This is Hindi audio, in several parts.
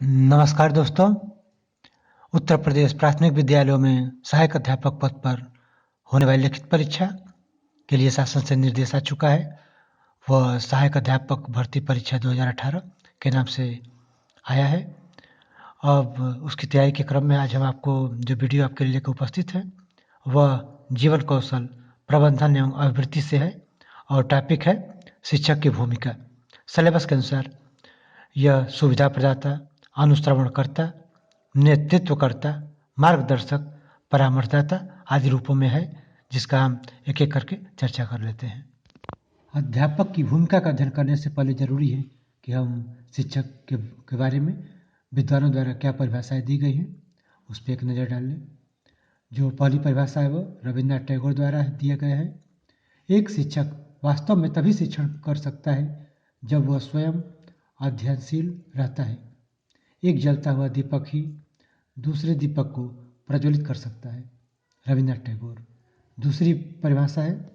नमस्कार दोस्तों। उत्तर प्रदेश प्राथमिक विद्यालयों में सहायक अध्यापक पद पर होने वाली लिखित परीक्षा के लिए शासन से निर्देश आ चुका है। वह सहायक अध्यापक भर्ती परीक्षा 2018 के नाम से आया है। अब उसकी तैयारी के क्रम में आज हम आपको जो वीडियो आपके लिए लेकर उपस्थित है वह जीवन कौशल प्रबंधन एवं अभिवृद्धि से है और टॉपिक है शिक्षक की भूमिका। सिलेबस के अनुसार यह सुविधा प्रदाता, अनुश्रवणकर्ता, नेतृत्वकर्ता, मार्गदर्शक, परामर्शदाता आदि रूपों में है, जिसका हम एक एक करके चर्चा कर लेते हैं। अध्यापक की भूमिका का अध्ययन करने से पहले जरूरी है कि हम शिक्षक के बारे में विद्वानों द्वारा क्या परिभाषाएं दी गई हैं उस पर एक नज़र डाल लें। जो पहली परिभाषा है वो रविन्द्रनाथ टैगोर द्वारा दिया गया है। एक शिक्षक वास्तव में तभी शिक्षण कर सकता है जब वह स्वयं अध्ययनशील रहता है। एक जलता हुआ दीपक ही दूसरे दीपक को प्रज्वलित कर सकता है। रविन्द्रनाथ टैगोर। दूसरी परिभाषा है,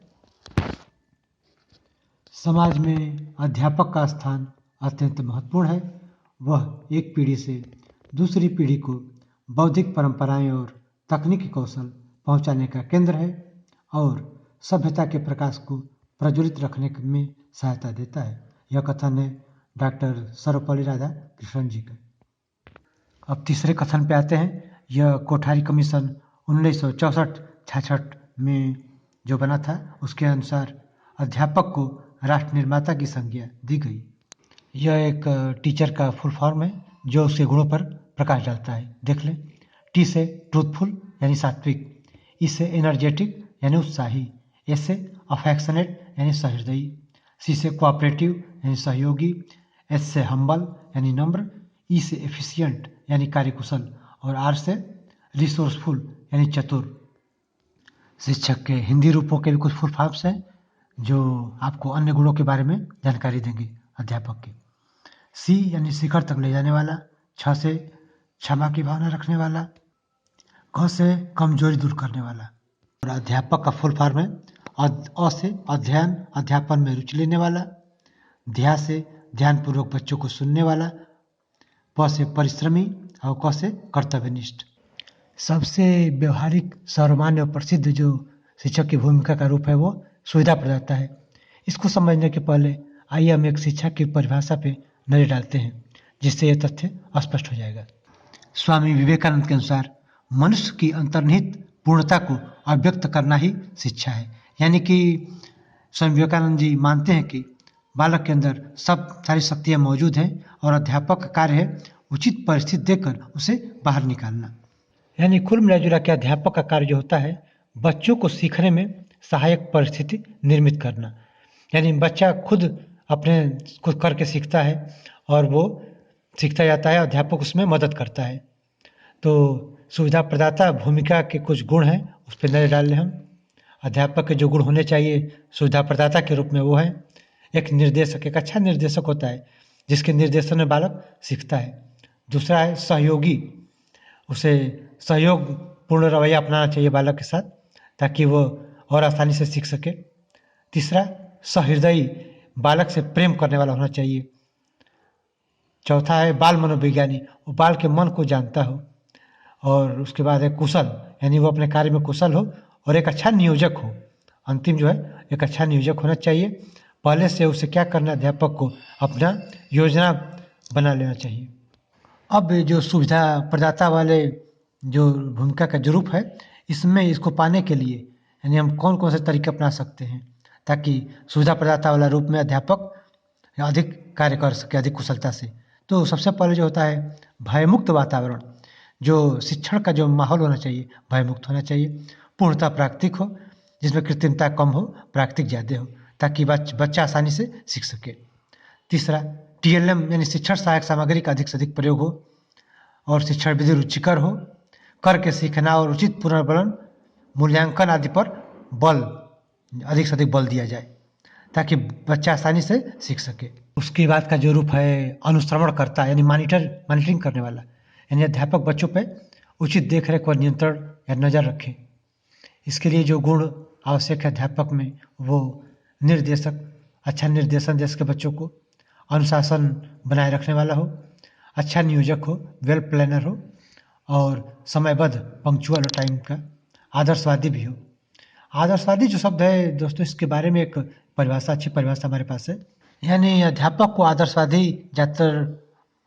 समाज में अध्यापक का स्थान अत्यंत महत्वपूर्ण है। वह एक पीढ़ी से दूसरी पीढ़ी को बौद्धिक परंपराएं और तकनीकी कौशल पहुंचाने का केंद्र है और सभ्यता के प्रकाश को प्रज्वलित रखने में सहायता देता है। यह कथन है डॉक्टर सर्वपल्ली राधाकृष्णन जी का। अब तीसरे कथन पे आते हैं। यह कोठारी कमीशन 1964-66 में जो बना था उसके अनुसार अध्यापक को राष्ट्र निर्माता की संज्ञा दी गई। यह एक टीचर का फुल फॉर्म है जो उसके गुणों पर प्रकाश डालता है। देख लें। टी से ट्रूथफुल यानी सात्विक, ई से एनर्जेटिक यानी उत्साही, एस से अफेक्शनेट यानी सहृदयी, सी से कोऑपरेटिव यानी सहयोगी, एस से हम्बल यानी नम्र, ई से एफिशिएंट यानी कार्यकुशल और आर से रिसोर्सफुल यानी चतुर। शिक्षक के हिंदी रूपों के भी कुछ फुल फॉर्म्स हैं जो आपको अन्य गुणों के बारे में जानकारी देंगे अध्यापक के। सी यानी शिखर तक ले जाने वाला, छ से क्षमा की भावना रखने वाला, क से कमजोरी दूर करने वाला। और अध्यापक का फुल फॉर्म है अ से अध्ययन अध्यापन में रुचि लेने वाला, ध्या से ध्यानपूर्वक बच्चों को सुनने वाला, प से परिश्रमी और क से कर्तव्यनिष्ठ। सबसे व्यवहारिक, सर्वमान्य और प्रसिद्ध जो शिक्षक की भूमिका का रूप है वो सुविधा प्रदाता है। इसको समझने के पहले आइए हम एक शिक्षक की परिभाषा पे नजर डालते हैं जिससे यह तथ्य स्पष्ट हो जाएगा। स्वामी विवेकानंद के अनुसार मनुष्य की अंतर्निहित पूर्णता को अभिव्यक्त करना ही शिक्षा है। यानी कि स्वामी विवेकानंद जी मानते हैं कि बालक के अंदर सब सारी शक्तियाँ मौजूद हैं और अध्यापक का कार्य है उचित परिस्थिति देकर उसे बाहर निकालना। यानी कुल मिलाजुला के अध्यापक का कार्य जो होता है बच्चों को सीखने में सहायक परिस्थिति निर्मित करना। यानी बच्चा खुद अपने कुछ करके सीखता है और वो सीखता जाता है, अध्यापक उसमें मदद करता है। तो सुविधा प्रदाता भूमिका के कुछ गुण हैं उस पर नजर डाल लें हम। अध्यापक के जो गुण होने चाहिए सुविधा प्रदाता के रूप में वो है, एक निर्देशक, एक अच्छा निर्देशक होता है जिसके निर्देशन में बालक सीखता है। दूसरा है सहयोगी, उसे सहयोग पूर्ण रवैया अपनाना चाहिए बालक के साथ ताकि वो और आसानी से सीख सके। तीसरा सहृदयी, बालक से प्रेम करने वाला होना चाहिए। चौथा है बाल मनोविज्ञानी, वो बाल के मन को जानता हो। और उसके बाद है कुशल, यानी वो अपने कार्य में कुशल हो और एक अच्छा नियोजक हो। अंतिम जो है एक अच्छा नियोजक होना चाहिए। पहले से उसे क्या करना, अध्यापक को अपना योजना बना लेना चाहिए। अब जो सुविधा प्रदाता वाले जो भूमिका का जो रूप है इसमें इसको पाने के लिए यानी हम कौन कौन से तरीके अपना सकते हैं ताकि सुविधा प्रदाता वाला रूप में अध्यापक अधिक कार्य कर सके अधिक कुशलता से। तो सबसे पहले जो होता है भयमुक्त वातावरण, जो शिक्षण का जो माहौल होना चाहिए भयमुक्त होना चाहिए। पूर्णता प्राकृतिक हो जिसमें कृत्रिमता कम हो, प्राकृतिक ज़्यादा हो ताकि बच्चा आसानी से सीख सके। तीसरा टीएलएम यानी शिक्षण सहायक सामग्री का अधिक से अधिक प्रयोग हो और शिक्षण विधि रुचिकर हो, करके सीखना और उचित पुनर्बलन मूल्यांकन आदि पर बल अधिक से अधिक बल दिया जाए ताकि बच्चा आसानी से सीख सके। उसके बाद का जो रूप है अनुश्रवण करता यानी मॉनिटरिंग करने वाला, यानी अध्यापक बच्चों पे उचित देखरेख और नियंत्रण या नज़र रखें। इसके लिए जो गुण आवश्यक है अध्यापक में वो निर्देशक, अच्छा निर्देशन दे सके बच्चों को, अनुशासन बनाए रखने वाला हो अच्छा नियोजक हो, वेल प्लानर हो और समयबद्ध पंक्चुअल टाइम का, आदर्शवादी भी हो। आदर्शवादी जो शब्द है दोस्तों, इसके बारे में एक परिभाषा, अच्छी परिभाषा हमारे पास है। यानी अध्यापक को आदर्शवादी ज़्यादातर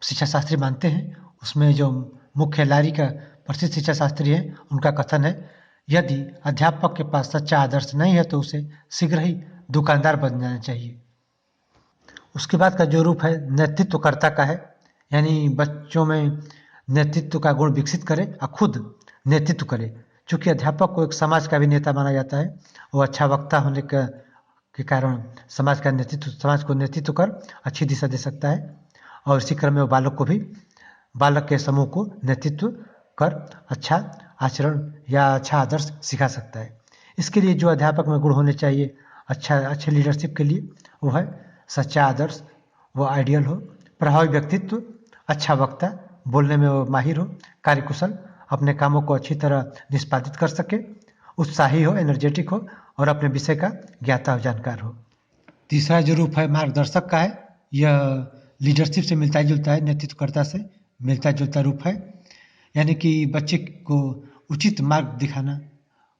शिक्षा शास्त्री मानते हैं। उसमें जो मुख्य लारी का प्रसिद्ध शिक्षा शास्त्री है, उनका कथन है, यदि अध्यापक के पास सच्चा आदर्श नहीं है तो उसे शीघ्र ही दुकानदार बन जाना चाहिए। उसके बाद का जो रूप है नेतृत्वकर्ता का है, यानी बच्चों में नेतृत्व का गुण विकसित करे और खुद नेतृत्व करे। चूँकि अध्यापक को एक समाज का भी नेता माना जाता है, वो अच्छा वक्ता होने के कारण समाज को नेतृत्व कर अच्छी दिशा दे सकता है और इसी क्रम में वो बालक के समूह को नेतृत्व कर अच्छा आचरण या अच्छा आदर्श सिखा सकता है। इसके लिए जो अध्यापक में गुण होने चाहिए अच्छे लीडरशिप के लिए, वो है सच्चा आदर्श, वो आइडियल हो, प्रभावी व्यक्तित्व, अच्छा वक्ता, बोलने में वो माहिर हो, कार्यकुशल, अपने कामों को अच्छी तरह निष्पादित कर सके, उत्साही हो, एनर्जेटिक हो और अपने विषय का ज्ञाता हो, जानकार हो। तीसरा जो रूप है मार्गदर्शक का है, यह लीडरशिप से मिलता जुलता है, नेतृत्वकर्ता से मिलता जुलता रूप है। यानी कि बच्चे को उचित मार्ग दिखाना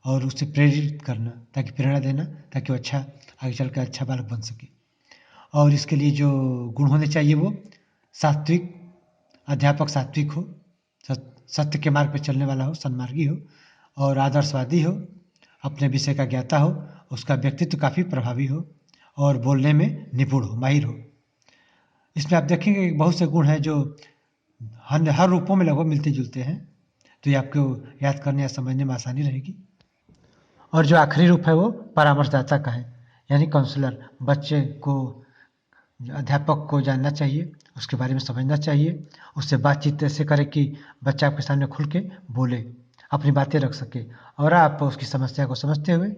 और उसे प्रेरित करना, ताकि प्रेरणा देना, ताकि वो अच्छा आगे चल कर अच्छा बालक बन सके। और इसके लिए जो गुण होने चाहिए वो सात्विक, अध्यापक सात्विक हो, सत्य के मार्ग पर चलने वाला हो, सन्मार्गी हो और आदर्शवादी हो, अपने विषय का ज्ञाता हो, उसका व्यक्तित्व काफ़ी प्रभावी हो और बोलने में निपुण हो, माहिर हो। इसमें आप देखेंगे बहुत से गुण हैं जो हर रूपों में लगभग मिलते जुलते हैं, तो ये आपको याद करने या समझने में आसानी रहेगी। और जो आखिरी रूप है वो परामर्शदाता का है, यानी काउंसलर। बच्चे को अध्यापक को जानना चाहिए, उसके बारे में समझना चाहिए, उससे बातचीत ऐसे करें कि बच्चा आपके सामने खुल के बोले, अपनी बातें रख सके और आप उसकी समस्या को समझते हुए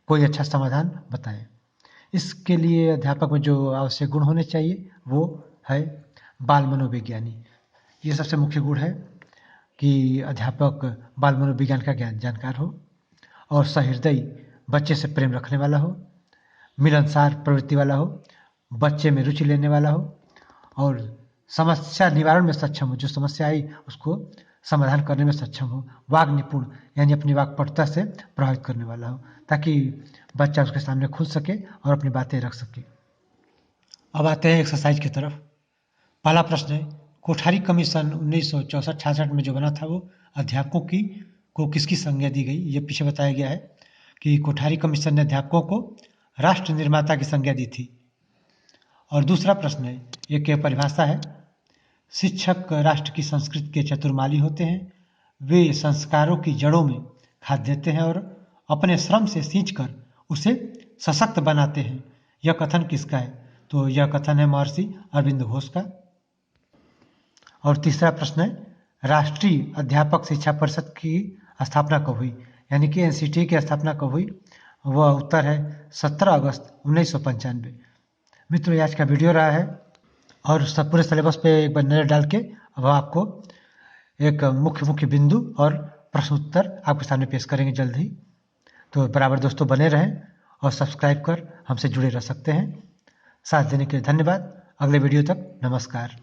कोई अच्छा समाधान बताएं। इसके लिए अध्यापक में जो आवश्यक गुण होने चाहिए वो है बाल मनोविज्ञानी। ये सबसे मुख्य गुण है कि अध्यापक बाल मनोविज्ञान का जानकार हो और सहृदयी, बच्चे से प्रेम रखने वाला हो, मिलनसार प्रवृत्ति वाला हो, बच्चे में रुचि लेने वाला हो और समस्या निवारण में सक्षम हो, जो समस्या आई उसको समाधान करने में सक्षम हो, वाग निपुण, यानी अपनी वाक्पटुता से प्रभावित करने वाला हो, ताकि बच्चा उसके सामने खुल सके और अपनी बातें रख सके। अब आते हैं एक्सरसाइज की तरफ। पहला प्रश्न है, कोठारी कमीशन 1964-66 में जो बना था वो अध्यापकों को किसकी संज्ञा दी गई? ये पीछे बताया गया है कि कोठारी कमीशन ने अध्यापकों को राष्ट्र निर्माता की संज्ञा दी थी। और दूसरा प्रश्न है, एक परिभाषा है, शिक्षक राष्ट्र की संस्कृति के चतुर्माली होते हैं, वे संस्कारों की जड़ों में खाद देते हैं और अपने श्रम से सींचकर उसे सशक्त बनाते हैं। यह कथन किसका है? तो यह कथन है महर्षि अरविंद घोष का। और तीसरा प्रश्न है, राष्ट्रीय अध्यापक शिक्षा परिषद की स्थापना कब हुई? यानी कि एनसीटी की स्थापना कब हुई? वह उत्तर है 17 अगस्त 1995। मित्रों, आज का वीडियो रहा है और सब पूरे सिलेबस पे एक बार नजर डाल के अब आपको एक मुख्य बिंदु और प्रश्न उत्तर आपके सामने पेश करेंगे जल्द ही। तो बराबर दोस्तों बने रहें और सब्सक्राइब कर हमसे जुड़े रह सकते हैं। साथ देने के लिए धन्यवाद। अगले वीडियो तक नमस्कार।